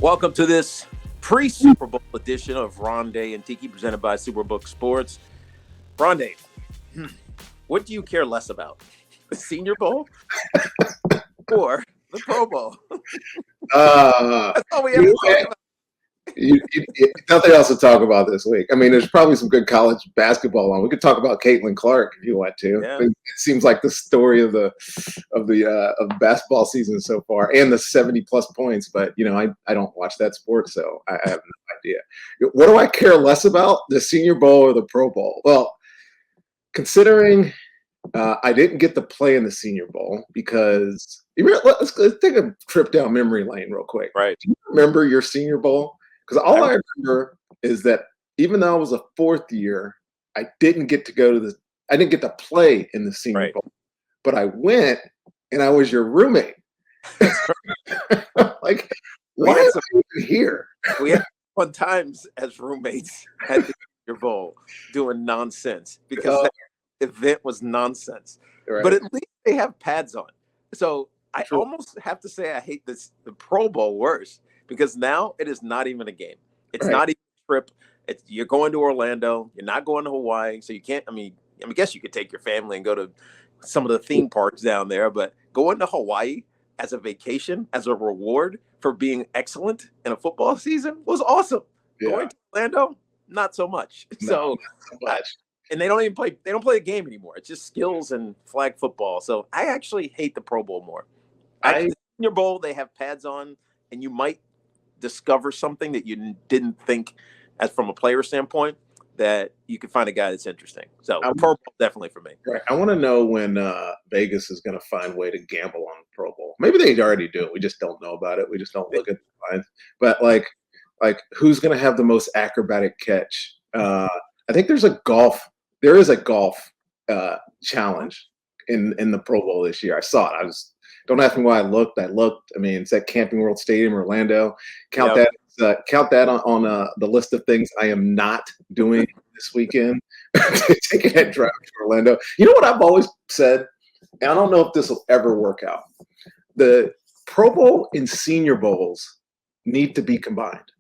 Welcome to this pre-Super Bowl edition of Ronde and Tiki, presented by SuperBook Sports. Rondé, what do you care less about, the Senior Bowl or the Pro Bowl? That's all we have to talk about. Nothing else to talk about this week. I mean, there's probably some good college basketball on. We could talk about Caitlin Clark if you want to. Yeah. It seems like the story of the basketball season so far, and the 70+ points. But I don't watch that sport, so I have no idea. What do I care less about, the Senior Bowl or the Pro Bowl? Well, considering I didn't get to play in the Senior Bowl because let's take a trip down memory lane real quick. Right. Do you remember your Senior Bowl? Because all I remember is that even though I was a fourth year, I didn't get to play in the Senior Bowl. But I went, and I was your roommate. Like, why am I even here? We had fun times as roommates at the Senior Bowl doing nonsense because that event was nonsense. Right. But at least they have pads on. So I almost have to say I hate the Pro Bowl worse. Because now it is not even a game. It's not even a trip. You're going to Orlando. You're not going to Hawaii. So you can't, I guess you could take your family and go to some of the theme parks down there. But going to Hawaii as a vacation, as a reward for being excellent in a football season was awesome. Yeah. Going to Orlando, not so much. No, not so much. And they don't even play. They don't play a game anymore. It's just skills and flag football. So I actually hate the Pro Bowl more. The Senior Bowl, they have pads on, and you might discover something that you didn't think, as from a player standpoint, that you could find a guy that's interesting. So Pro Bowl definitely for me. Right. I want to know when Vegas is going to find a way to gamble on the Pro Bowl. Maybe they already do. We just don't know about it. We just don't look at the lines. But like who's going to have the most acrobatic catch? I think there is a golf challenge in the Pro Bowl this year. I saw it. Don't ask me why I looked. I mean, it's at Camping World Stadium, Orlando. Count that on the list of things I am not doing this weekend. Taking that drive to Orlando. You know what I've always said, and I don't know if this will ever work out. The Pro Bowl and Senior Bowls need to be combined.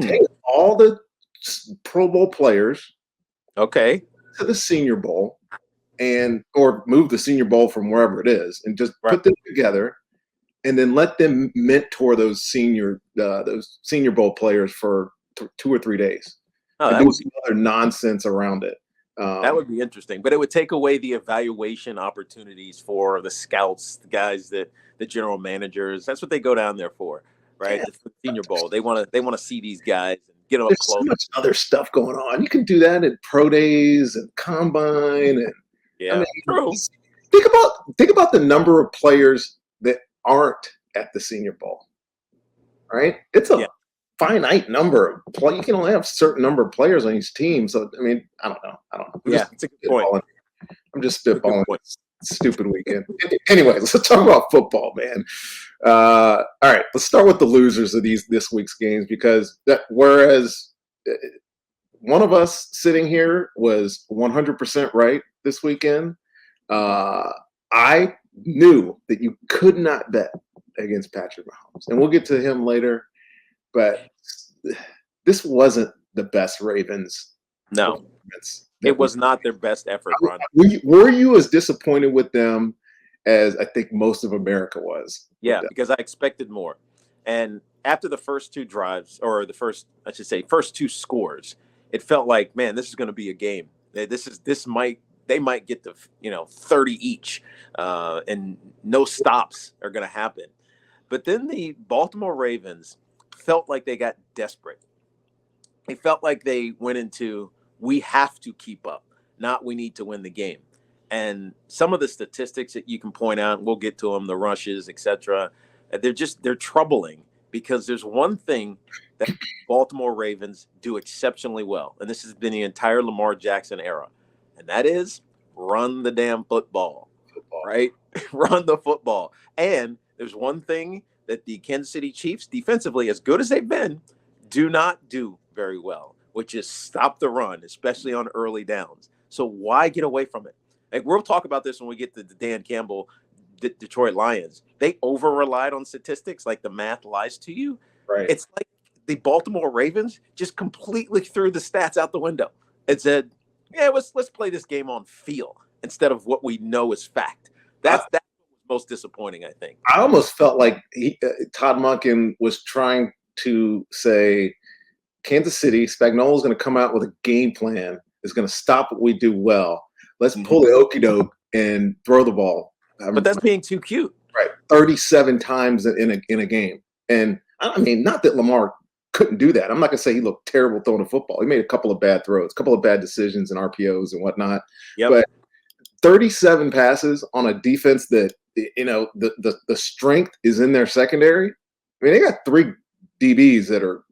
Take all the Pro Bowl players, to the Senior Bowl. Or move the Senior Bowl from wherever it is and just put them together, and then let them mentor those Senior Bowl players for 2 or 3 days. And do some other nonsense around it. That would be interesting, but it would take away the evaluation opportunities for the scouts, the guys the general managers. That's what they go down there for, right? Yeah. It's the Senior Bowl. They want to see these guys and get them up There's close. so much other stuff going on. You can do that at pro days and combine and. Yeah, true. Think about the number of players that aren't at the Senior Bowl, right? It's a finite number of play. You can only have a certain number of players on each team. So, I mean, I don't know. It's a good point. I'm just spitballing. Stupid weekend. Anyways, let's talk about football, man. All right, let's start with the losers of this week's games, because whereas one of us sitting here was 100% right this weekend, I knew that you could not bet against Patrick Mahomes, and we'll get to him later. But this wasn't the best Ravens. No, it was not their best effort, Ron. Were you as disappointed with them as I think most of America was? Yeah, because I expected more. And after the first two drives, or first two scores, it felt like, man, this is going to be a game. They might get to 30 each, and no stops are going to happen. But then the Baltimore Ravens felt like they got desperate. They felt like they went into, we have to keep up, not we need to win the game. And some of the statistics that you can point out, we'll get to them, the rushes, etc. They're troubling, because there's one thing that Baltimore Ravens do exceptionally well, and this has been the entire Lamar Jackson era, and that is run the damn football. Right? Run the football. And there's one thing that the Kansas City Chiefs, defensively, as good as they've been, do not do very well, which is stop the run, especially on early downs. So why get away from it? Like, we'll talk about this when we get to the Dan Campbell Detroit Lions. They over-relied on statistics, like the math lies to you. Right. It's like the Baltimore Ravens just completely threw the stats out the window and said, yeah, let's play this game on feel instead of what we know is fact. That's what was most disappointing, I think. I almost felt like Todd Monken was trying to say, Kansas City, Spagnuolo's going to come out with a game plan. Is going to stop what we do well. Let's pull the okie doke and throw the ball. But that's being too cute. Right, 37 times in a game. And I mean, not that Lamar couldn't do that. I'm not going to say he looked terrible throwing a football. He made a couple of bad throws, a couple of bad decisions and RPOs and whatnot. Yep. But 37 passes on a defense that, you know, the strength is in their secondary. I mean, they got 3 DBs that are,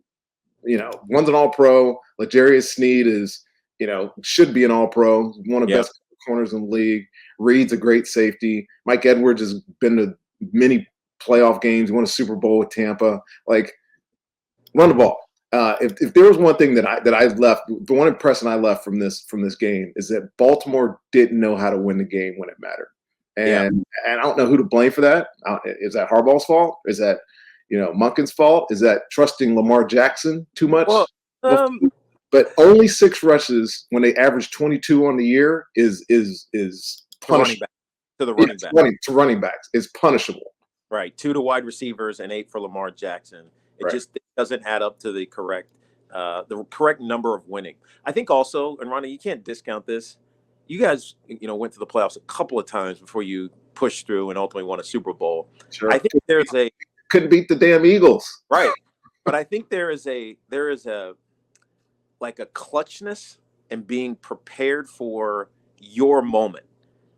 you know, one's an all-pro. L'Jarius Sneed is, you know, should be an all-pro, one of the best corners in the league. Reed's a great safety. Mike Edwards has been to many playoff games. He won a Super Bowl with Tampa. Like, run the ball. If there was one thing that I left, the one impression I left from this game is that Baltimore didn't know how to win the game when it mattered. And I don't know who to blame for that. Is that Harbaugh's fault? Is that, you know, Monken's fault? Is that trusting Lamar Jackson too much? Well, but only 6 rushes when they average 22 on the year is punishable. To the running back. To running backs is punishable. Right. 2 to wide receivers and 8 for Lamar Jackson. It just doesn't add up to the correct number of winning. I think also, and Ronnie, you can't discount this. You guys, you know, went to the playoffs a couple of times before you pushed through and ultimately won a Super Bowl. Sure. I think couldn't beat the damn Eagles. Right. But I think there is a like a clutchness and being prepared for your moment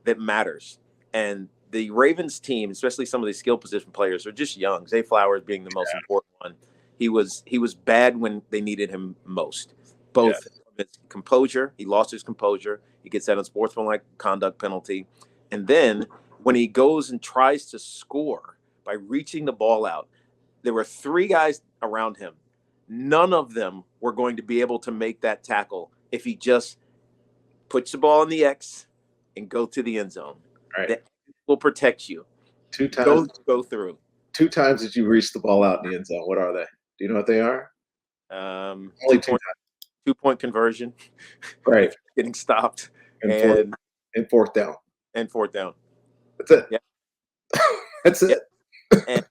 that matters. And the Ravens team, especially some of these skill position players, are just young. Zay Flowers being the most important one. He was bad when they needed him most. Both his composure, he lost his composure. He gets that unsportsmanlike conduct penalty. And then when he goes and tries to score by reaching the ball out, there were 3 guys around him. None of them were going to be able to make that tackle if he just puts the ball in the X and go to the end zone. Right. That will protect you. 2 times. Go through. 2 times that you reach the ball out in the end zone. What are they? Do you know what they are? Only 2 times. 2-point conversion. Right. Getting stopped. And fourth down. And fourth down. That's it. Yeah. That's it. And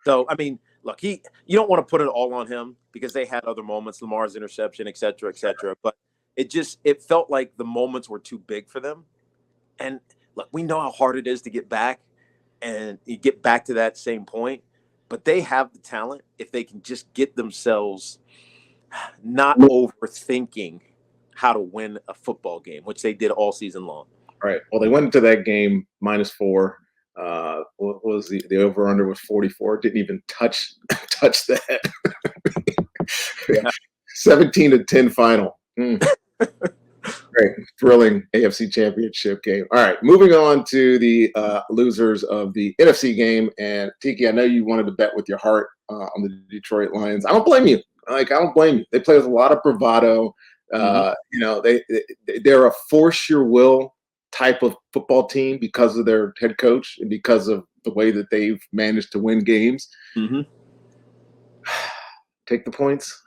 so, I mean, look, you don't want to put it all on him because they had other moments, Lamar's interception, et cetera, but it felt like the moments were too big for them. And look, we know how hard it is to get back and you get back to that same point, but they have the talent if they can just get themselves not overthinking how to win a football game, which they did all season long. Right. Well, they went into that game -4. What was the over-under was 44. Didn't even touch that. 17-10 final. Great. Thrilling AFC Championship game. All right. Moving on to the losers of the NFC game. And Tiki, I know you wanted to bet with your heart on the Detroit Lions. I don't blame you. I don't blame you. They play with a lot of bravado. You know, they're a force your will type of football team because of their head coach and because of the way that they've managed to win games. Take the points?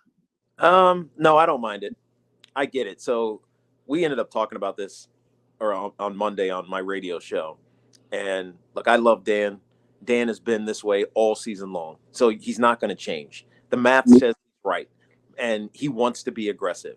No, I don't mind it. I get it. So we ended up talking about this on Monday on my radio show. And look, I love Dan. Dan has been this way all season long. So he's not going to change. The math says he's right. And he wants to be aggressive.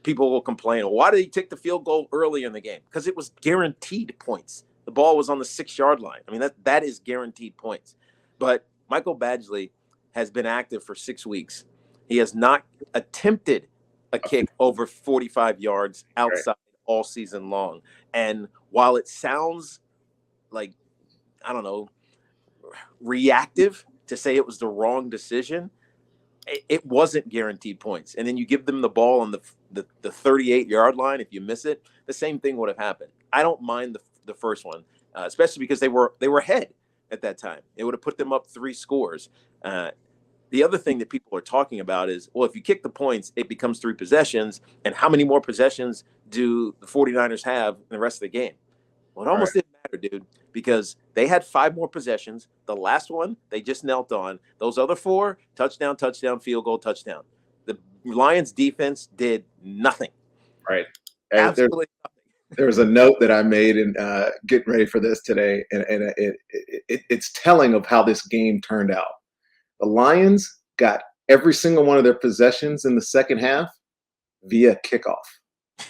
People will complain, well, why did he take the field goal early in the game? Because it was guaranteed points. The ball was on the 6-yard line. I mean, that is guaranteed points. But Michael Badgley has been active for 6 weeks. He has not attempted a kick over 45 yards outside all season long. And while it sounds like, I don't know, reactive to say it was the wrong decision, it wasn't guaranteed points. And then you give them the ball on the 38-yard line. If you miss it, the same thing would have happened. I don't mind the first one, especially because they were ahead at that time. It would have put them up 3 scores. The other thing that people are talking about is, well, if you kick the points, it becomes 3 possessions. And how many more possessions do the 49ers have in the rest of the game? Well, it almost didn't matter, dude, because they had 5 more possessions. The last one, they just knelt on. Those other 4, touchdown, touchdown, field goal, touchdown. The Lions defense did nothing. Right. Absolutely nothing. There was a note that I made in getting ready for this today, and it's telling of how this game turned out. The Lions got every single one of their possessions in the second half via kickoff.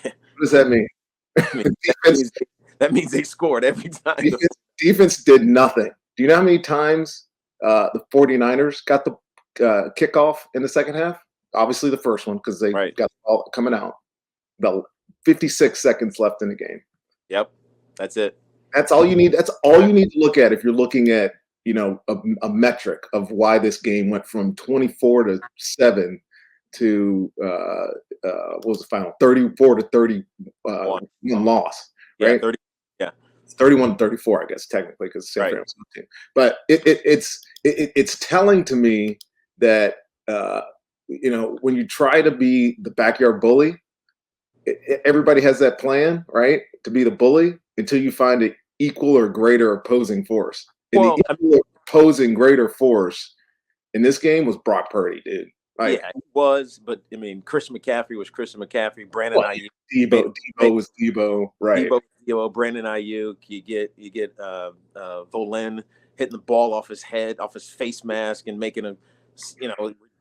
What does that mean? That means they scored every time. Defense did nothing. Do you know how many times the 49ers got the kickoff in the second half? Obviously the first one because they got the ball coming out. About 56 seconds left in the game. Yep, that's it. That's all you need. That's all you need to look at if you're looking at a metric of why this game went from 24-7 to what was the final 34-30 loss. Right? Yeah, 30. Yeah, 31-34, I guess technically because San Francisco team. But it's telling to me that when you try to be the backyard bully, everybody has that plan, right? To be the bully until you find an equal or greater opposing force. And the equal opposing greater force in this game was Brock Purdy, dude. It was, but I mean, Chris McCaffrey was Chris McCaffrey. Brandon Ayuk, Debo was Debo, right? Debo, Brandon Ayuk. You get Volin hitting the ball off his head, off his face mask, and making a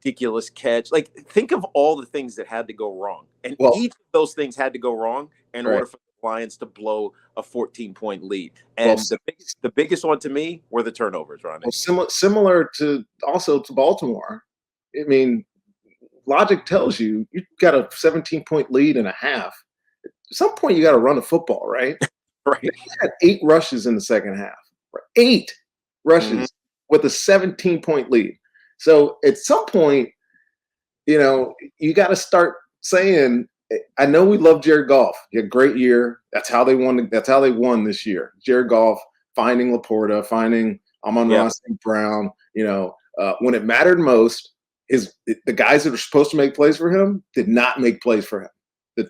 ridiculous catch. Like, think of all the things that had to go wrong, and each of those things had to go wrong in order for the Lions to blow a 14-point lead. And the biggest one to me were the turnovers, Rondé. Well, similar to Baltimore. I mean, logic tells you got a 17-point lead and a half. At some point, you got to run the football, right? Right. They had 8 rushes in the second half. 8 rushes with a 17-point lead. So at some point, you got to start saying, I know we love Jared Goff. He had a great year. That's how they won. That's how they won this year. Jared Goff finding Laporta, finding Amon-Ra St. Brown. When it mattered most, the guys that are supposed to make plays for him did not make plays for him.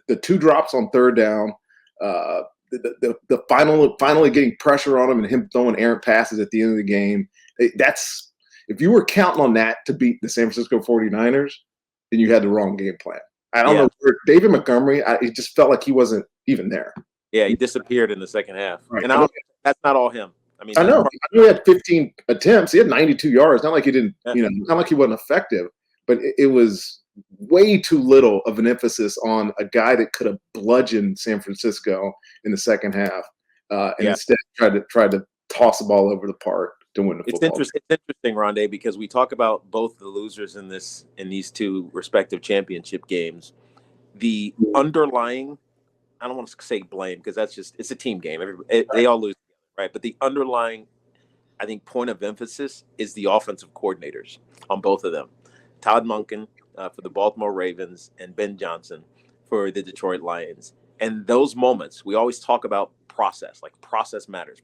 The 2 drops on third down, the finally getting pressure on him and him throwing errant passes at the end of the game. That's if you were counting on that to beat the San Francisco 49ers, then you had the wrong game plan. I don't know. David Montgomery, it just felt like he wasn't even there. Yeah, he disappeared in the second half. Right. And that's not all him. I mean, I know he had 15 attempts. He had 92 yards. Not like he didn't, not like he wasn't effective, but it was way too little of an emphasis on a guy that could have bludgeoned San Francisco in the second half, and instead tried to toss the ball over the park to win the football. It's interesting, Rondé, because we talk about both the losers in these 2 respective championship games. The underlying, I don't want to say blame because it's a team game. They all lose, right? But the underlying, I think, point of emphasis is the offensive coordinators on both of them. Todd Monken for the Baltimore Ravens and Ben Johnson for the Detroit Lions. And those moments, we always talk about process, like process matters.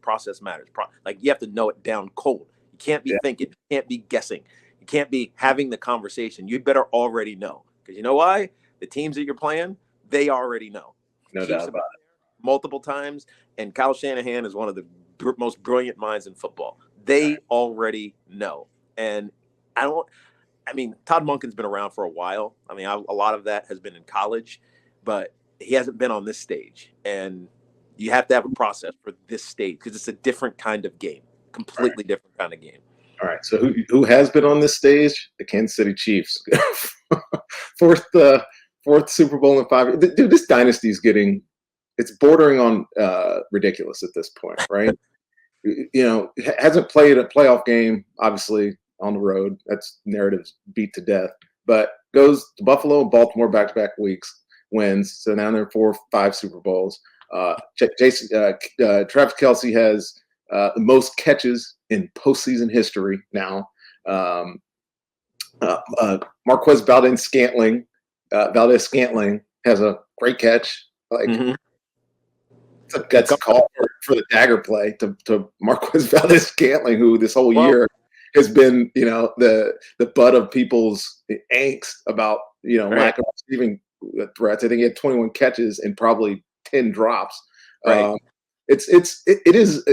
Like you have to know it down cold. You can't be thinking, you can't be guessing. You can't be having the conversation. You better already know. Because you know why? The teams that you're playing, they already know. No doubt about it. Multiple times. And Kyle Shanahan is one of the most brilliant minds in football. They already know. And Todd Monken's been around for a while. I mean, a lot of that has been in college, but he hasn't been on this stage. And you have to have a process for this stage because it's a different kind of game, completely different kind of game. All right. So who has been on this stage? The Kansas City Chiefs. fourth Super Bowl in 5 years. Dude, this dynasty is it's bordering on ridiculous at this point, right? Hasn't played a playoff game, obviously, on the road. That's narratives beat to death. But goes to Buffalo and Baltimore back-to-back weeks, wins. So now they're 4 or 5 Super Bowls. Travis Kelce has the most catches in postseason history now. Marquez Valdez-Scantling has a great catch. That's a call for the dagger play to Marquez Valdez-Scantling, who this whole year has been, the butt of people's angst about, lack of receiving threats. I think he had 21 catches and probably 10 drops. Right. It is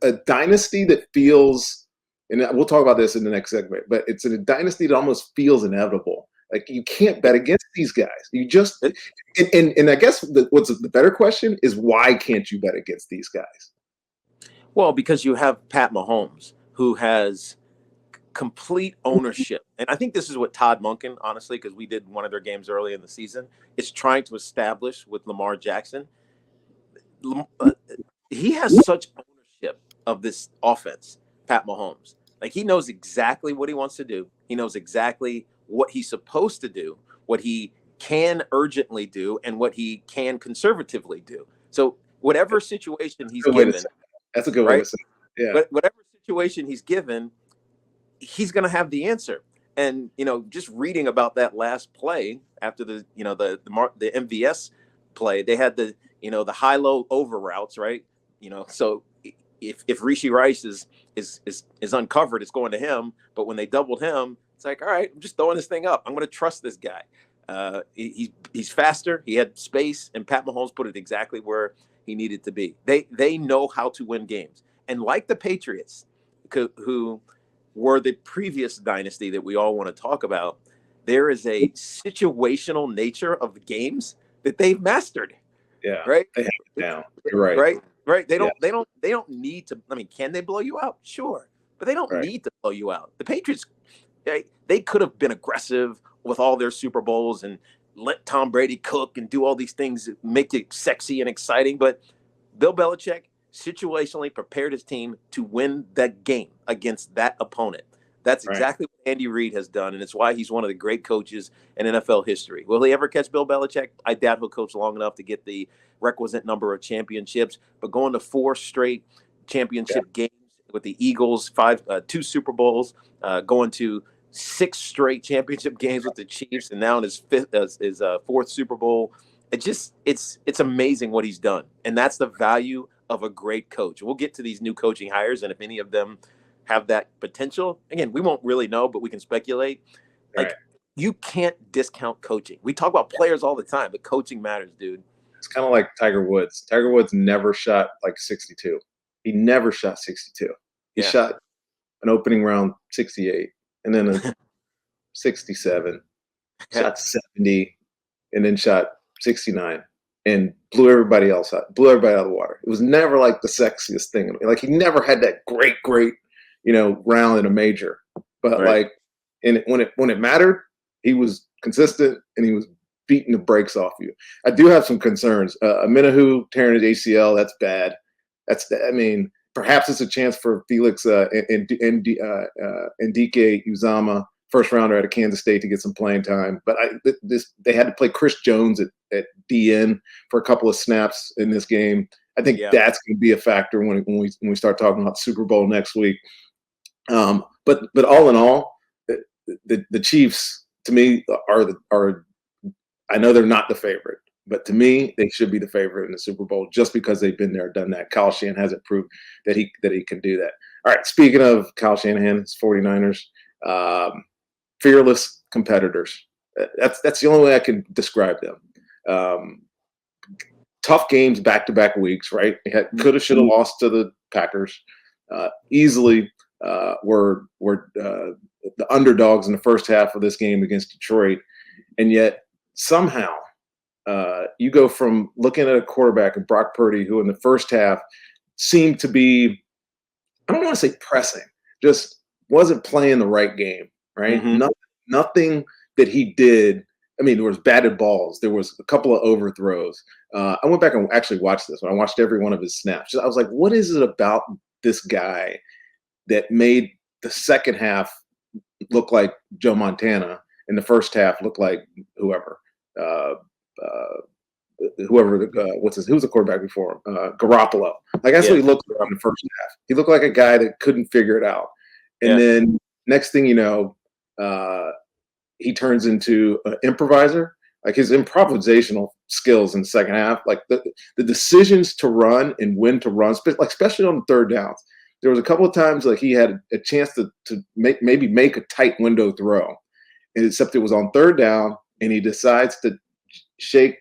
a dynasty that feels, and we'll talk about this in the next segment, but it's a dynasty that almost feels inevitable. Like you can't bet against these guys. You just, and I guess what's the better question is why can't you bet against these guys? Well, because you have Pat Mahomes, who has complete ownership. And I think this is what Todd Monken, honestly, because we did one of their games early in the season, is trying to establish with Lamar Jackson. He has such ownership of this offense, Pat Mahomes. Like he knows exactly what he wants to do. He knows exactly what he's supposed to do, what he can urgently do, and what he can conservatively do. So whatever situation he's given, that's a good way right? to say it. Yeah. But whatever situation he's given, he's going to have the answer. And just reading about that last play after the MVS play, they had the high low over routes, right? So if Rishi Rice is uncovered, it's going to him. But when they doubled him, it's like, all right, I'm just throwing this thing up. I'm going to trust this guy. He's faster. He had space, and Pat Mahomes put it exactly where he needed to be. They know how to win games, and like the Patriots, who were the previous dynasty that we all want to talk about, there is a situational nature of the games that they've mastered. Yeah, right. They have it down. You're right. Right. They don't need to. I mean, can they blow you out? Sure, but they don't need to blow you out. The Patriots, they could have been aggressive with all their Super Bowls and let Tom Brady cook and do all these things that make it sexy and exciting. But Bill Belichick situationally prepared his team to win that game against that opponent. That's exactly what Andy Reid has done, and it's why he's one of the great coaches in NFL history. Will he ever catch Bill Belichick? I doubt he'll coach long enough to get the requisite number of championships, but going to 4 straight championship games with the Eagles, 2 Super Bowls, going to 6 straight championship games with the Chiefs, and now in his 4th Super Bowl. It's amazing what he's done, and that's the value of a great coach. We'll get to these new coaching hires, and if any of them have that potential, again, we won't really know, but we can speculate. Like you can't discount coaching. We talk about players all the time, but coaching matters, dude. It's kind of like Tiger Woods. Tiger Woods never shot like 62. He never shot 62. He shot an opening round 68, and then a 67, shot 70, and then shot 69, and blew everybody else out, blew everybody out of the water. It was never like the sexiest thing. Like he never had that great, round in a major. But like, and when it mattered, he was consistent and he was beating the brakes off you. I do have some concerns. Minahu tearing his ACL, that's bad. I mean, perhaps it's a chance for Felix and DK Uzama, first rounder out of Kansas State, to get some playing time. But they had to play Chris Jones at DN for a couple of snaps in this game. I think that's going to be a factor when we start talking about Super Bowl next week. But all in all, the Chiefs to me are I know they're not the favorite, but to me they should be the favorite in the Super Bowl just because they've been there, done that. Kyle Shanahan hasn't proved that he can do that. All right, speaking of Kyle Shanahan, his 49ers. Fearless competitors. That's the only way I can describe them. Tough games, back-to-back weeks, right? Could have, should have lost to the Packers. Easily were the underdogs in the first half of this game against Detroit, and yet somehow you go from looking at a quarterback of Brock Purdy, who in the first half seemed to be, I don't want to say pressing, just wasn't playing the right game. Right? Nothing that he did. I mean, there was batted balls. There was a couple of overthrows. I went back and actually watched this. I watched every one of his snaps. I was like, what is it about this guy that made the second half look like Joe Montana and the first half look like whoever? Who was the quarterback before him? Garoppolo. Like that's what he looked like in the first half. He looked like a guy that couldn't figure it out. And then next thing you know, he turns into an improviser. Like his improvisational skills in the second half, like the decisions to run and when to run, like especially on the third downs. There was a couple of times like he had a chance to maybe make a tight window throw, and except it was on third down, and he decides to shake,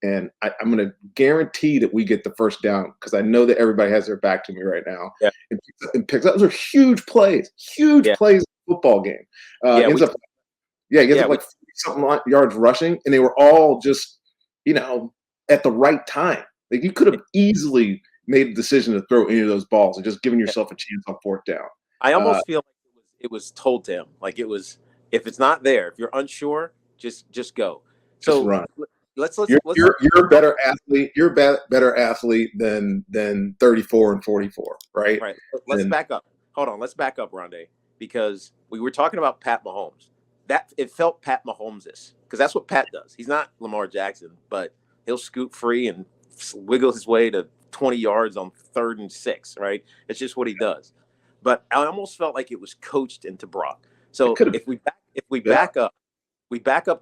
and I'm going to guarantee that we get the first down because I know that everybody has their back to me right now. Yeah. And picks up. Those are huge plays in the football game. Ends up like 40-something yards rushing, and they were all just, at the right time. Like you could have easily made a decision to throw any of those balls and just given yourself a chance on fourth down. I almost feel like it was told to him. Like it was, if it's not there, if you're unsure, just go. Just run. Let's you're a better athlete. You're a better athlete than 34 and 44, right? Right. Let's back up. Hold on. Let's back up, Rondé, because we were talking about Pat Mahomes. That it felt Pat Mahomes-ish, because that's what Pat does. He's not Lamar Jackson, but he'll scoop free and wiggle his way to 20 yards on 3rd and 6, right? It's just what he does. But I almost felt like it was coached into Brock. So if we back up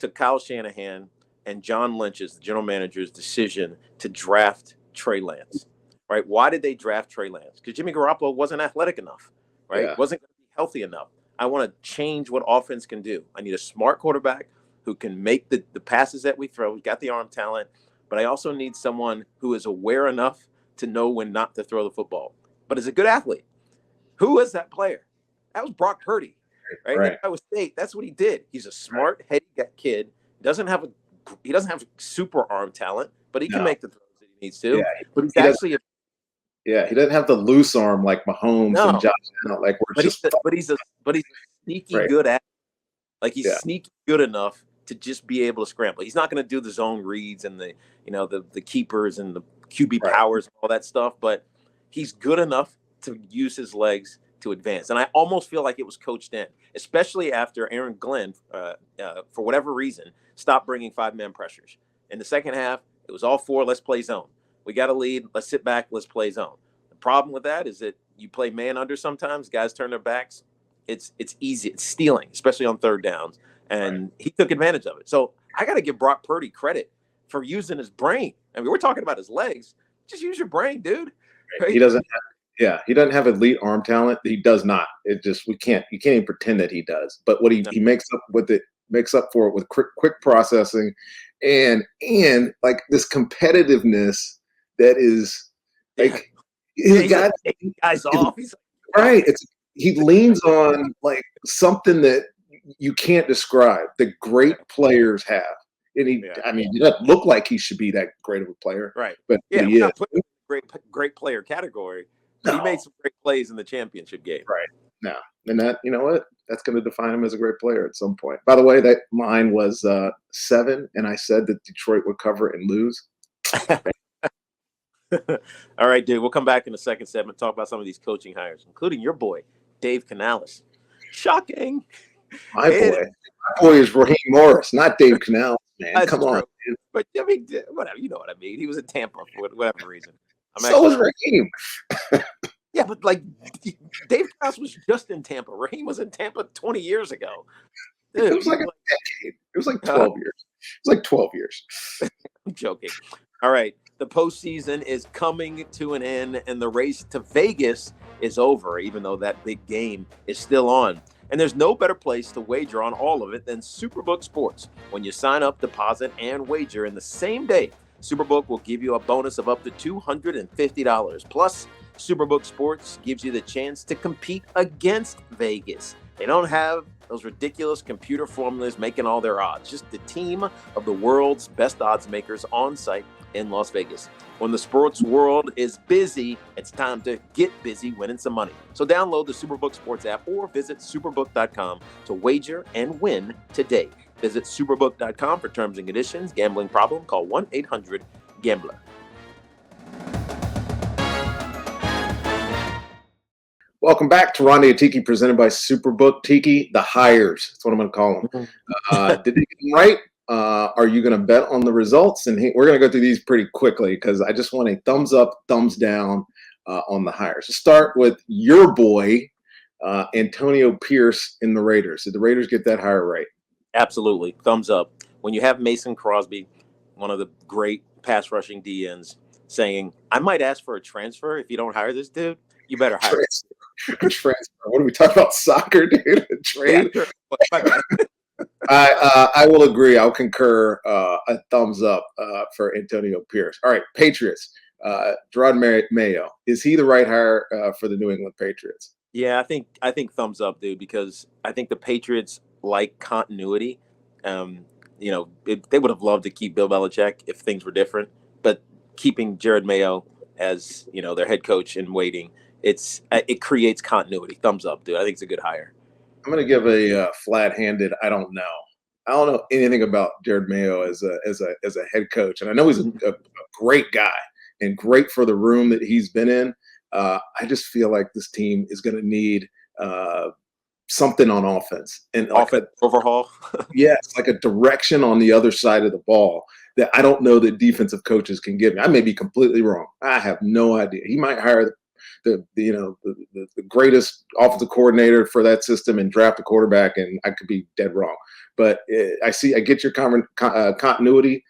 to Kyle Shanahan and John Lynch's, the general manager's decision to draft Trey Lance, right? Why did they draft Trey Lance? Because Jimmy Garoppolo wasn't athletic enough, right? Yeah. Wasn't going to be healthy enough. I want to change what offense can do. I need a smart quarterback who can make the passes that we throw. He's got the arm talent, but I also need someone who is aware enough to know when not to throw the football, but is a good athlete. Who was that player? That was Brock Purdy, right? At Iowa State, that's what he did. He's a smart, heady kid. He doesn't have super arm talent, but he can make the throws that he needs to. Yeah, but he's actually he doesn't have the loose arm like Mahomes and Josh Allen. Like he's a sneaky good athlete. Like he's sneaky good enough to just be able to scramble. He's not going to do the zone reads and the keepers and the QB powers and all that stuff, but he's good enough to use his legs to advance. And I almost feel like it was coached in, especially after Aaron Glenn, for whatever reason, stopped bringing 5-man pressures. In the second half, it was all 4, let's play zone. We got a lead, let's sit back, let's play zone. The problem with that is that you play man under sometimes, guys turn their backs. It's easy. It's stealing, especially on 3rd downs. And he took advantage of it. So I got to give Brock Purdy credit for using his brain. I mean, we're talking about his legs. Just use your brain, dude. Right? He doesn't have elite arm talent. He does not. You can't even pretend that he does. But what he makes up for it with quick processing and like this competitiveness that is like he's got guys off. He's right. He leans on like something that you can't describe that great players have. And he doesn't look like he should be that great of a player. Right. But he is. Not putting great player category. But he made some great plays in the championship game. Right. No. And that, you know what? That's going to define him as a great player at some point. By the way, that line was 7, and I said that Detroit would cover and lose. All right, dude. We'll come back in the second segment, talk about some of these coaching hires, including your boy, Dave Canales. Shocking. My boy is Raheem Morris, not Dave Canales, man. Come on. Man. But I mean, whatever. You know what I mean. He was in Tampa for whatever reason. So was Raheem. Yeah, but like Dave Canales was just in Tampa. Raheem was in Tampa 20 years ago. Dude, it was like a decade. It was like 12 years. It was like 12 years. I'm joking. All right. The postseason is coming to an end, and the race to Vegas is over, even though that big game is still on. And there's no better place to wager on all of it than SuperBook Sports. When you sign up, deposit, and wager in the same day, SuperBook will give you a bonus of up to $250. Plus, SuperBook Sports gives you the chance to compete against Vegas. They don't have those ridiculous computer formulas making all their odds. Just the team of the world's best odds makers on site in Las Vegas. When the sports world is busy, it's time to get busy winning some money. So download the SuperBook Sports app or visit superbook.com to wager and win today. Visit superbook.com for terms and conditions. Gambling problem? Call 1-800-GAMBLER. Welcome back to Ronde and Tiki, presented by SuperBook Tiki. The hires. That's what I'm going to call them. Did they get them right? Are you going to bet on the results? And we're going to go through these pretty quickly because I just want a thumbs up, thumbs down on the hires. Let's start with your boy, Antonio Pierce in the Raiders. Did the Raiders get that hire right? Absolutely. Thumbs up. When you have Mason Crosby, one of the great pass rushing DNs, saying, I might ask for a transfer if you don't hire this dude, you better hire him. Transfer. What are we talking about? Soccer, dude? Trade? Yeah, I will agree. I'll concur. A thumbs up for Antonio Pierce. All right, Patriots. Gerard Mayo, is he the right hire for the New England Patriots? Yeah, I think thumbs up, dude, because I think the Patriots like continuity. Um, they would have loved to keep Bill Belichick if things were different, but keeping Jared Mayo as their head coach in waiting, it creates continuity. Thumbs up, dude. I think it's a good hire. I'm going to give a flat-handed. I don't know. I don't know anything about Jared Mayo as a head coach, and I know he's a great guy and great for the room that he's been in. I just feel like this team is going to need something on offense and like Offense overhaul. yes, like a direction on the other side of the ball that I don't know that defensive coaches can give me. I may be completely wrong. I have no idea. He might hire the greatest offensive coordinator for that system and draft a quarterback, and I could be dead wrong. But I get your continuity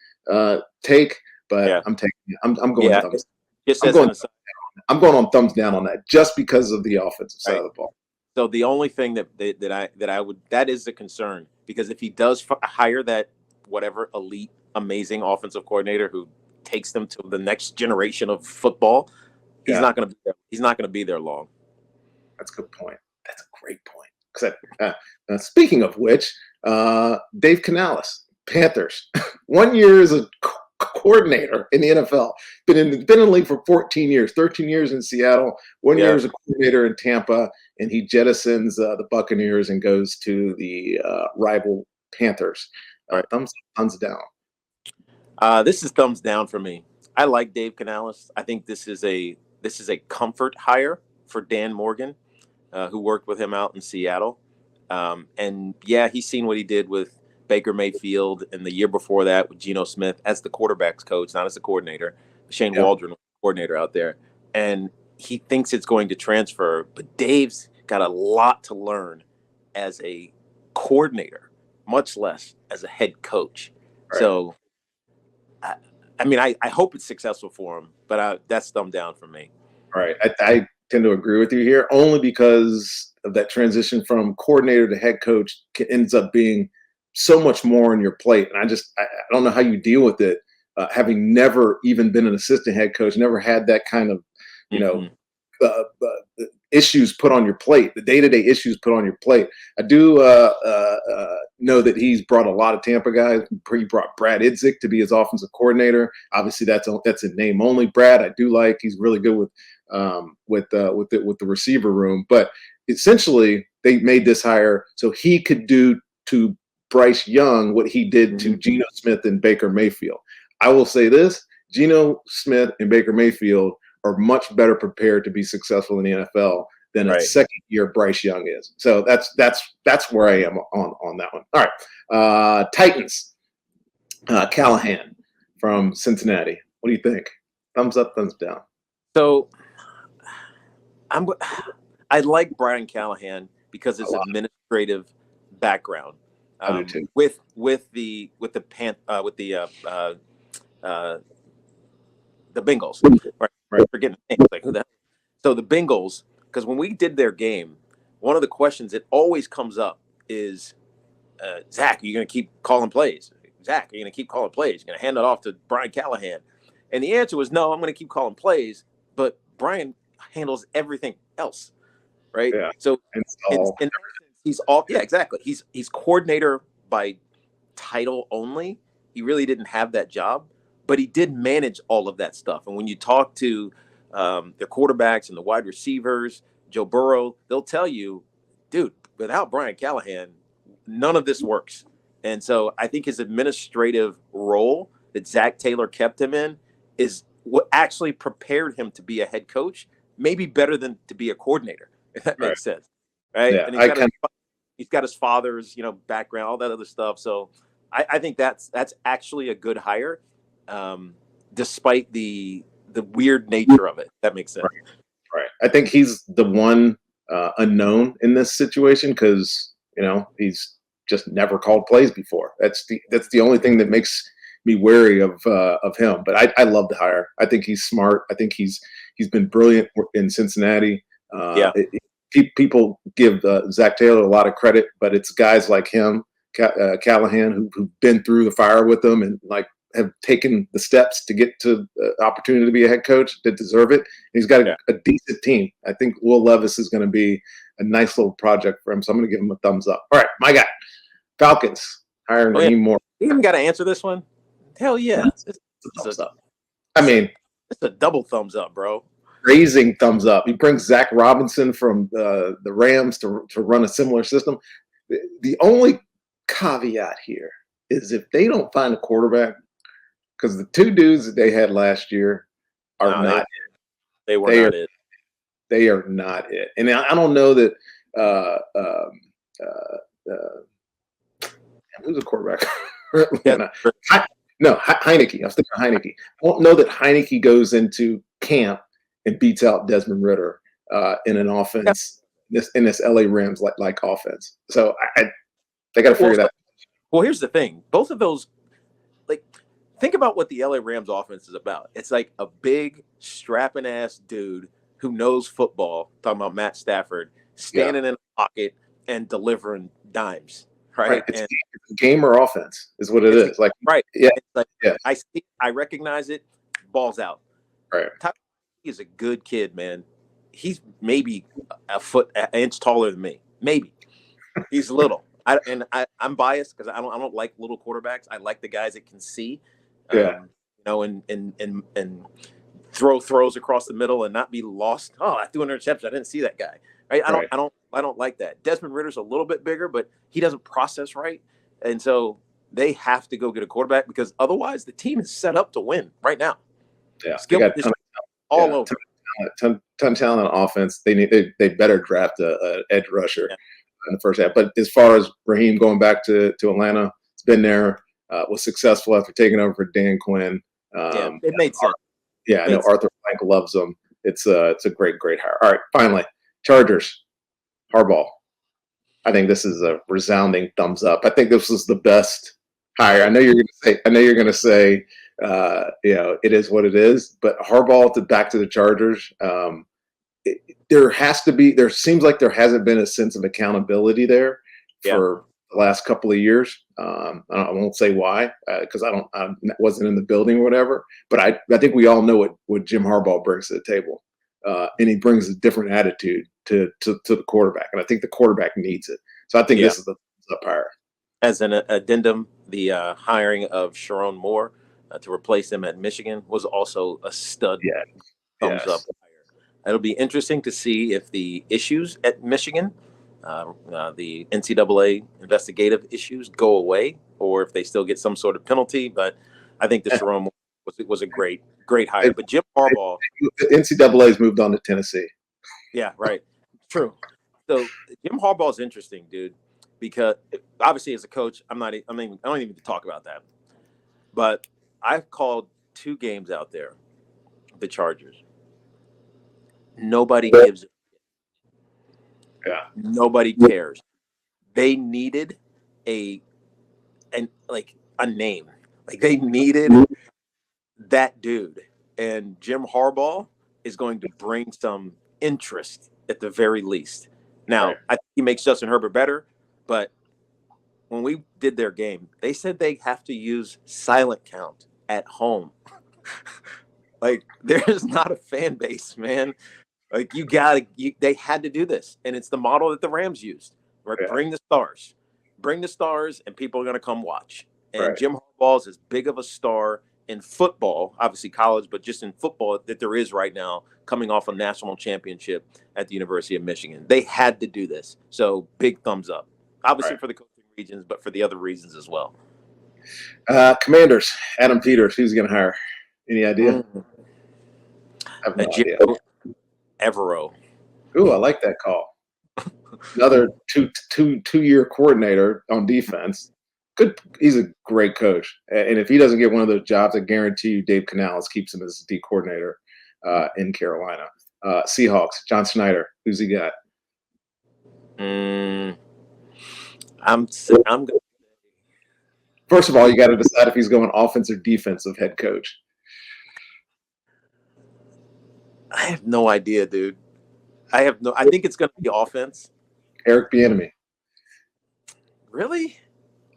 take, but Yeah. I'm going Yeah. thumbs. Just I'm as going, an aside, I'm going on thumbs down on that just because of the offensive side right. of the ball. So the only thing that is the concern, because if he does hire that whatever elite amazing offensive coordinator who takes them to the next generation of football, he's not going to be there. He's not going to be there long. That's a good point. That's a great point. Speaking of which, Dave Canales, Panthers, 1 year as a coordinator in the NFL, been in the league for 14 years, 13 years in Seattle, 1 year as a coordinator in Tampa, and he jettisons the Buccaneers and goes to the rival Panthers. Thumbs down. This is thumbs down for me. I like Dave Canales. I think this is a comfort hire for Dan Morgan, who worked with him out in Seattle. And yeah, he's seen what he did with Baker Mayfield, and the year before that with Geno Smith as the quarterback's coach, not as the coordinator. Shane Waldron was the coordinator out there. And he thinks it's going to transfer, but Dave's got a lot to learn as a coordinator, much less as a head coach. Right. So, I hope it's successful for him, but that's thumb down for me. All right. I tend to agree with you here only because of that transition from coordinator to head coach ends up being so much more on your plate. And I don't know how you deal with it, having never even been an assistant head coach, never had that kind of, issues put on your plate, the day-to-day issues put on your plate. I do know that he's brought a lot of Tampa guys. He brought Brad Idzik to be his offensive coordinator. Obviously, that's a name only. Brad, I do like. He's really good with the receiver room. But essentially, they made this hire so he could do to Bryce Young what he did to Geno Smith and Baker Mayfield. I will say this: Geno Smith and Baker Mayfield are much better prepared to be successful in the NFL than a second-year Bryce Young is. So that's where I am on that one. All right, Titans, Callahan from Cincinnati. What do you think? Thumbs up, thumbs down. So I like Brian Callahan because his administrative background. I do too. With the Bengals. Right. Forgetting the names. Like, who the hell? So the Bengals, because when we did their game, one of the questions that always comes up is, Zach, are you going to keep calling plays? Zach, are you going to keep calling plays? You're going to hand it off to Brian Callahan? And the answer was no, I'm going to keep calling plays, but Brian handles everything else, right? Yeah. So in he's all exactly. He's coordinator by title only. He really didn't have that job, but he did manage all of that stuff. And when you talk to the quarterbacks and the wide receivers, Joe Burrow, they'll tell you, dude, without Brian Callahan, none of this works. And so I think his administrative role that Zach Taylor kept him in is what actually prepared him to be a head coach, maybe better than to be a coordinator, if that makes sense. Right. Yeah, and he's got his father's, background, all that other stuff. So I think that's actually a good hire, despite the weird nature of it. That makes sense. Right. I think he's the one unknown in this situation because, he's just never called plays before. That's the only thing that makes me wary of him. But I love the hire. I think he's smart. I think he's been brilliant in Cincinnati. People give Zach Taylor a lot of credit, but it's guys like him, Callahan, who've been through the fire with them and like have taken the steps to get to the opportunity to be a head coach that deserve it. He's got a decent team. I think Will Levis is going to be a nice little project for him. So I'm going to give him a thumbs up. All right, my guy, Falcons hiring Raheem Moore. You even got to answer this one. Hell yeah, it's a thumbs up. I mean, it's a double thumbs up, bro. Raising thumbs up. He brings Zach Robinson from the Rams to run a similar system. The only caveat here is if they don't find a quarterback, because the two dudes that they had last year are not it. They were not it. They are not it. And I don't know that who's the quarterback? No, Heineke. I was thinking Heineke. I don't know that Heineke goes into camp and beats out Desmond Ridder in an offense in this LA Rams like offense. So they got to figure that. Well, here's the thing. Both of those, like, think about what the LA Rams offense is about. It's like a big strapping ass dude who knows football. Talking about Matt Stafford standing in a pocket and delivering dimes. Right. It's game or offense is what it is. Like, right. Yeah. It's like, I recognize it. Balls out. Right. He's a good kid, man. He's maybe an inch taller than me. Maybe. He's little. I'm biased because I don't like little quarterbacks. I like the guys that can see. And throw throws across the middle and not be lost. Oh, I threw an interception. I didn't see that guy. Right? I don't like that. Desmond Ritter's a little bit bigger, but he doesn't process right. And so they have to go get a quarterback because otherwise the team is set up to win right now. Yeah. Over. Ton of talent on offense. They better draft a edge rusher in the first half. But as far as Raheem going back to Atlanta, it's been there, was successful after taking over for Dan Quinn. It made sense. I know Arthur Blank loves him. It's a great hire. All right, finally, Chargers, Harbaugh. I think this is a resounding thumbs up. I think this is the best hire. I know you're going to say, it is what it is. But Harbaugh back to the Chargers. There seems like there hasn't been a sense of accountability there for the last couple of years. I won't say why because I wasn't in the building or whatever. But I think we all know what Jim Harbaugh brings to the table, and he brings a different attitude to the quarterback, and I think the quarterback needs it. So I think this is the hire. As an addendum, the hiring of Sharon Moore to replace him at Michigan was also a stud thumbs up hire. It'll be interesting to see if the issues at Michigan, the NCAA investigative issues, go away, or if they still get some sort of penalty. But I think the Sharon Moore was a great hire. But Jim Harbaugh, the NCAA's moved on to Tennessee. Yeah, right. True. So Jim Harbaugh is interesting, dude, because obviously as a coach, I don't even need to talk about that. But I've called 2 games out there, the Chargers. Nobody gives a shit. Yeah. Nobody cares. They needed a name. Like they needed that dude. And Jim Harbaugh is going to bring some interest at the very least. Now, I think he makes Justin Herbert better, but when we did their game, they said they have to use silent count at home. Like, there's not a fan base, man. Like, they had to do this. And it's the model that the Rams used. Right? Yeah. Bring the stars, and people are going to come watch. And Jim Harbaugh is as big of a star in football, obviously college, but just in football that there is right now, coming off a national championship at the University of Michigan. They had to do this. So big thumbs up. Obviously for the coaching regions, but for the other reasons as well. Commanders, Adam Peters, who's going to hire? Any idea? I have no idea. Evero. Ooh, I like that call. Another two-year coordinator on defense. Good. He's a great coach. And if he doesn't get one of those jobs, I guarantee you Dave Canales keeps him as D coordinator in Carolina. Seahawks, John Schneider. Who's he got? I'm going. First of all, you got to decide if he's going offense or defensive head coach. I have no idea, dude. I think it's going to be offense. Eric Bieniemy. Really?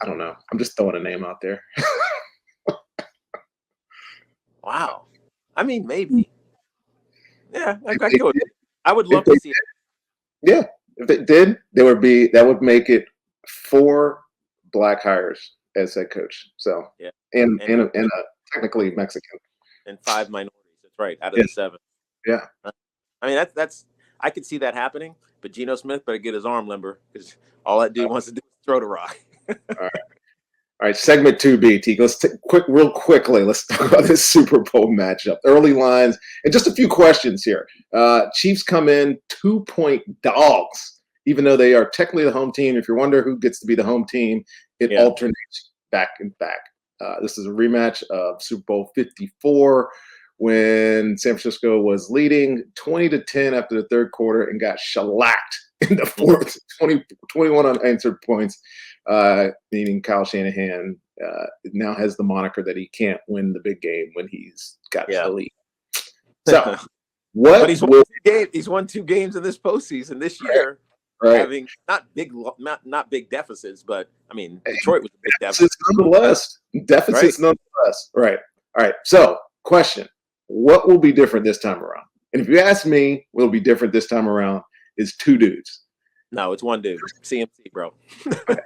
I don't know. I'm just throwing a name out there. Wow. I mean, maybe. Yeah, I If go. they did, I would if love they to see it. Yeah, if it did, that would make it 4 black hires as head coach. So Yeah, and and and technically Mexican. 5 minorities. That's right, out of Yeah, the 7. yeah. I mean, that's I could see that happening, but Geno Smith better get his arm limber because all that dude wants to do is throw the rock. All right. All right, segment 2B, T. Let's real quickly. Let's talk about this Super Bowl matchup. Early lines and just a few questions here. Chiefs come in 2-point dogs, even though they are technically the home team. If you wonder who gets to be the home team, it Yeah. alternates back and back. This is a rematch of Super Bowl 54 when San Francisco was leading 20-10 after the third quarter and got shellacked in the fourth, 21 unanswered points. Meaning Kyle Shanahan now has the moniker that he can't win the big game when he's got the lead. So, but he's won 2 games in this postseason this year, having not big deficits, but I mean Detroit was a big deficit nonetheless. Nonetheless. Right. All right. So, question: what will be different this time around? And if you ask me, what will be different this time around is 2 dudes. No, it's 1 dude. CMC, bro. Okay.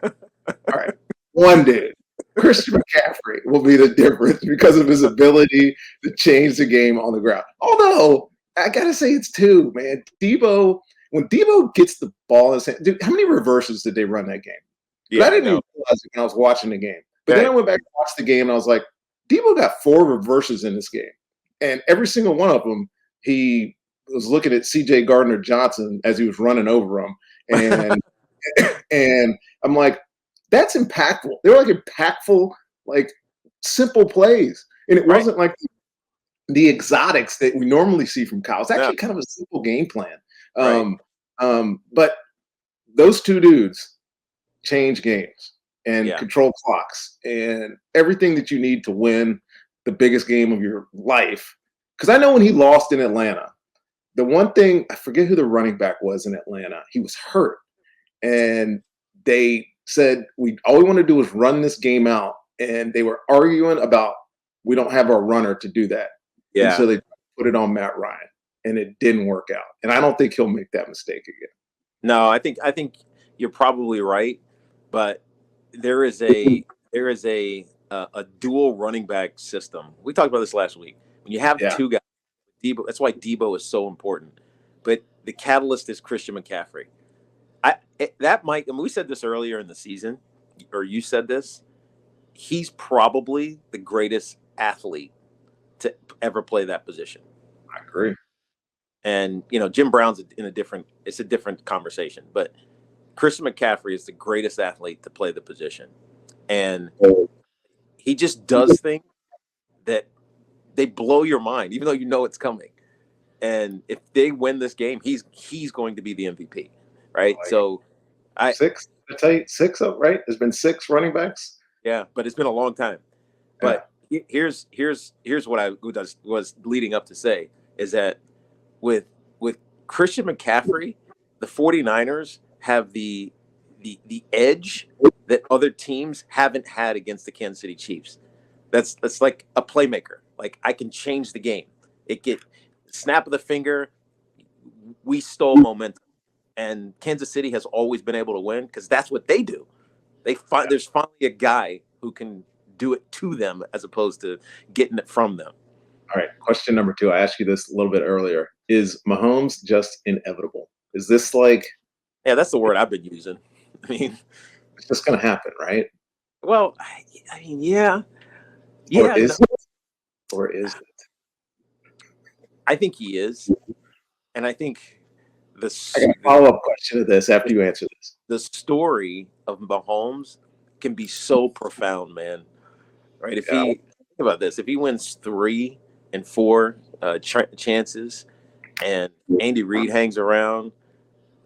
All right. 1 dude. Christian McCaffrey will be the difference because of his ability to change the game on the ground. Although, I got to say it's 2, man. When Debo gets the ball in his hand, dude, how many reverses did they run that game? Yeah, I didn't even realize it when I was watching the game. But then I went back and watched the game, and I was like, Debo got 4 reverses in this game. And every single one of them, he was looking at C.J. Gardner-Johnson as he was running over him. And and I'm like, that's impactful. They were like impactful, like simple plays. And it wasn't like the exotics that we normally see from Kyle. It's actually kind of a simple game plan. But those 2 dudes change games and control clocks and everything that you need to win the biggest game of your life. Because I know when he lost in Atlanta, the one thing, I forget who the running back was in Atlanta. He was hurt. And they said, all we want to do is run this game out. And they were arguing about, we don't have our runner to do that. Yeah. And so they put it on Matt Ryan. And it didn't work out. And I don't think he'll make that mistake again. No, I think you're probably right. But there is a dual running back system. We talked about this last week. When you have 2 guys, Debo, that's why Debo is so important. But the catalyst is Christian McCaffrey. We said this earlier in the season, or you said this. He's probably the greatest athlete to ever play that position. I agree. And Jim Brown's it's a different conversation, but Christian McCaffrey is the greatest athlete to play the position. And he just does things that they blow your mind, even though you know it's coming. And if they win this game, he's going to be the MVP, right? So, 6. I tell you, 6 up, right? There's been 6 running backs. Yeah, but it's been a long time. But here's what I was leading up to say is that with Christian McCaffrey, the 49ers have the edge that other teams haven't had against the Kansas City Chiefs. That's like a playmaker. Like, I can change the game. It get snap of the finger. We stole momentum, and Kansas City has always been able to win because that's what they do. There's finally a guy who can do it to them as opposed to getting it from them. All right. Question number 2. I asked you this a little bit earlier. Is Mahomes just inevitable? Is this like? Yeah, that's the word I've been using. I mean, it's just going to happen, right? Well, I mean, yeah. Or is it? Or is it? I think he is. And I think I got a follow-up question to this after you answer this. The story of Mahomes can be so profound, man. Right? Think about this. If he wins 3 and 4 chances and Andy Reid hangs around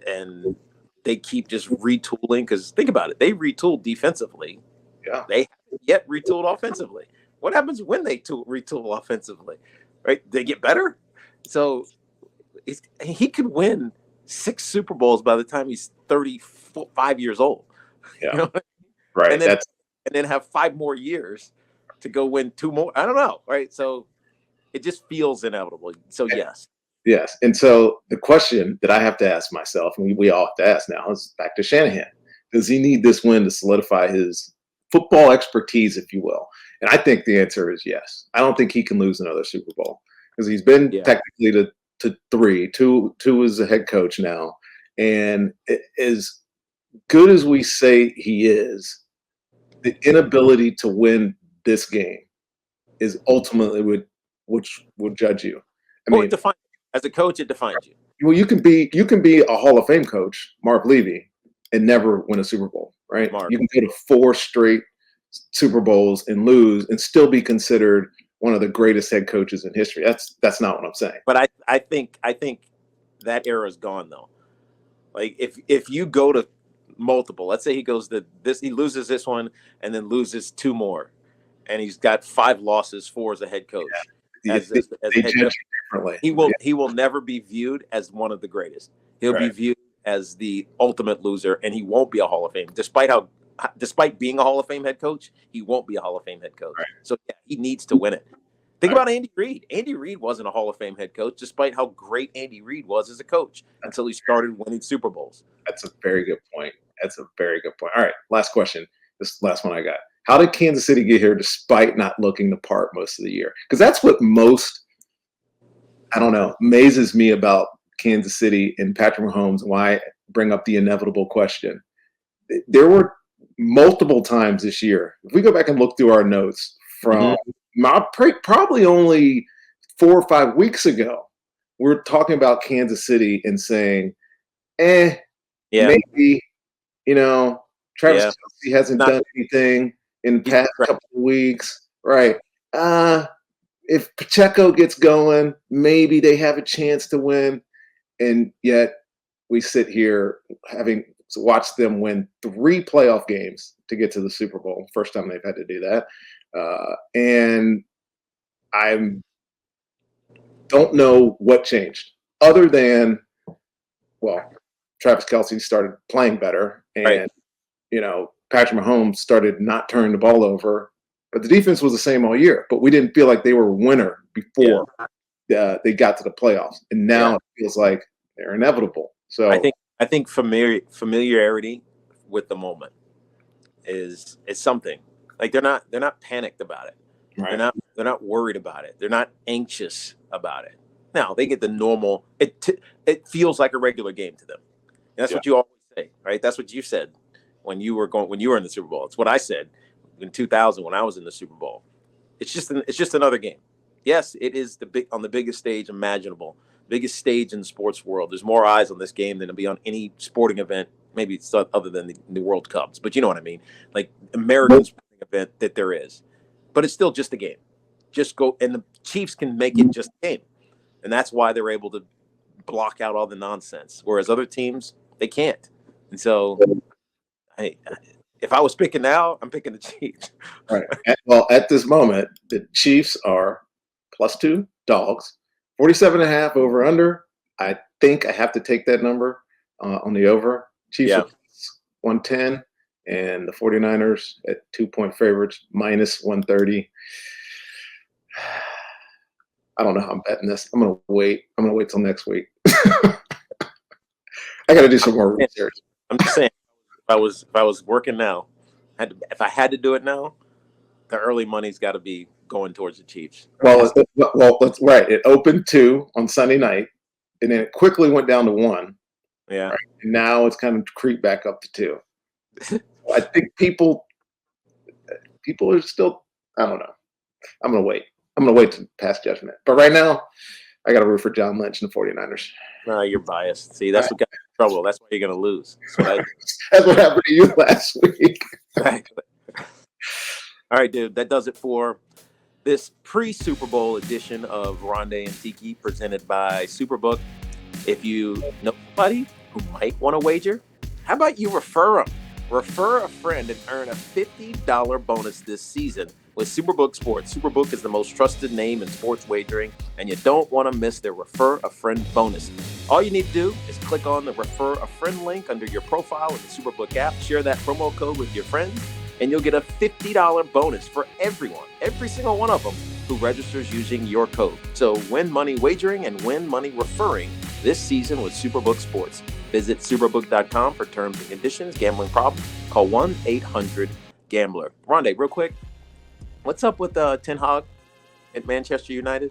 and they keep just retooling, because think about it. They retooled defensively. Yeah. They haven't yet retooled offensively. What happens when they retool offensively? Right? They get better. So he could win 6 Super Bowls by the time he's 35 years old. Yeah. You know? Right. And then and then have 5 more years to go win 2 more. I don't know, right? So it just feels inevitable. So yes. Yes. And so the question that I have to ask myself, and we all have to ask now, is back to Shanahan. Does he need this win to solidify his football expertise, if you will? And I think the answer is yes. I don't think he can lose another Super Bowl because he's been technically to 3. Two as a head coach now. And as good as we say he is, the inability to win this game is ultimately which will judge you. It defines you. As a coach, it defines you. Well, you can be a Hall of Fame coach, Mark Levy, and never win a Super Bowl, right? You can go to 4 straight Super Bowls and lose and still be considered one of the greatest head coaches in history. That's not what I'm saying. But I think that era is gone though. Like if you go to multiple, let's say he goes to this, he loses this one and then loses 2 more, and he's got 5 losses, 4 as a head coach. As a head coach, he will never be viewed as one of the greatest. He'll be viewed as the ultimate loser, and he won't be a Hall of Fame. Despite being a Hall of Fame head coach, he won't be a Hall of Fame head coach. Right. So yeah, he needs to win it. Think about Andy Reid. Andy Reid wasn't a Hall of Fame head coach, despite how great Andy Reid was as a coach until he started winning Super Bowls. That's a very good point. All right, last question. This last one I got. How did Kansas City get here despite not looking the part most of the year? Because that's what amazes me about Kansas City and Patrick Mahomes, and why I bring up the inevitable question. There were multiple times this year, if we go back and look through our notes from probably only 4 or 5 weeks ago, we're talking about Kansas City and saying, maybe, Travis Kelce hasn't done anything in the past couple of weeks. Right. If Pacheco gets going, maybe they have a chance to win. And yet we sit here having watched them win 3 playoff games to get to the Super Bowl. First time they've had to do that. And I don't know what changed other than, Travis Kelce started playing better, and Patrick Mahomes started not turning the ball over, but the defense was the same all year. But we didn't feel like they were a winner before they got to the playoffs, and now it feels like they're inevitable. So I think familiarity with the moment is something. Like they're not panicked about it. Right. They're not worried about it. They're not anxious about it. Now they get the normal. It feels like a regular game to them. And that's what you always say, right? That's what you said when you were in the Super Bowl. It's what I said in 2000 when I was in the Super Bowl. It's just another game. Yes, it is on the biggest stage imaginable, biggest stage in the sports world. There's more eyes on this game than to be on any sporting event, maybe other than the World Cups. But you know what I mean, like American sporting event that there is. But it's still just a game. Just go, and the Chiefs can make it just a game, and that's why they're able to block out all the nonsense, whereas other teams they can't. And so, if I was picking now, I'm picking the Chiefs. Right. At this moment, the Chiefs are +2 dogs, 47.5 over under. I think I have to take that number on the over. Chiefs are +110, and the 49ers at 2-point favorites, -130. I don't know how I'm betting this. I'm gonna wait till next week. I got to do some more research. I'm just saying, if I was working now, if I had to do it now, the early money's got to be going towards the Chiefs. Well, that's right. It opened 2 on Sunday night, and then it quickly went down to 1. Yeah. Right? And now it's kind of creeped back up to 2. I think people are still. I don't know. I'm gonna wait. I'm gonna wait to pass judgment. But right now, I got to root for John Lynch and the 49ers. No, you're biased. See, that's what got you in trouble. That's why you're gonna lose. So that's what happened to you last week. Exactly. All right, dude. That does it for this pre-Super Bowl edition of Ronde and Tiki, presented by SuperBook. If you know somebody who might want to wager, how about you refer them? Refer a friend and earn a $50 bonus this season with SuperBook Sports. SuperBook is the most trusted name in sports wagering, and you don't want to miss their Refer a Friend bonus. All you need to do is click on the Refer a Friend link under your profile in the SuperBook app, share that promo code with your friends, and you'll get a $50 bonus for everyone, every single one of them, who registers using your code. So win money wagering and win money referring this season with SuperBook Sports. Visit superbook.com for terms and conditions. Gambling problem? Call 1-800-GAMBLER. Rondé, real quick, what's up with Ten Hag at Manchester United?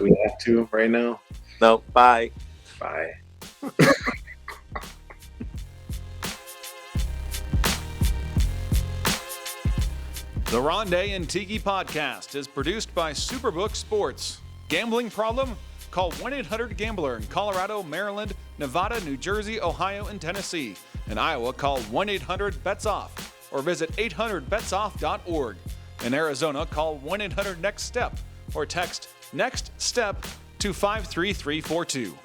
We have to right now. No, bye. Bye. The Ronde and Tiki podcast is produced by SuperBook Sports. Gambling problem? Call 1-800-GAMBLER in Colorado, Maryland, Nevada, New Jersey, Ohio, and Tennessee. In Iowa, call 1-800-BETS-OFF or visit 800betsoff.org. In Arizona, call 1-800-NEXT-STEP or text NEXT STEP to 53342.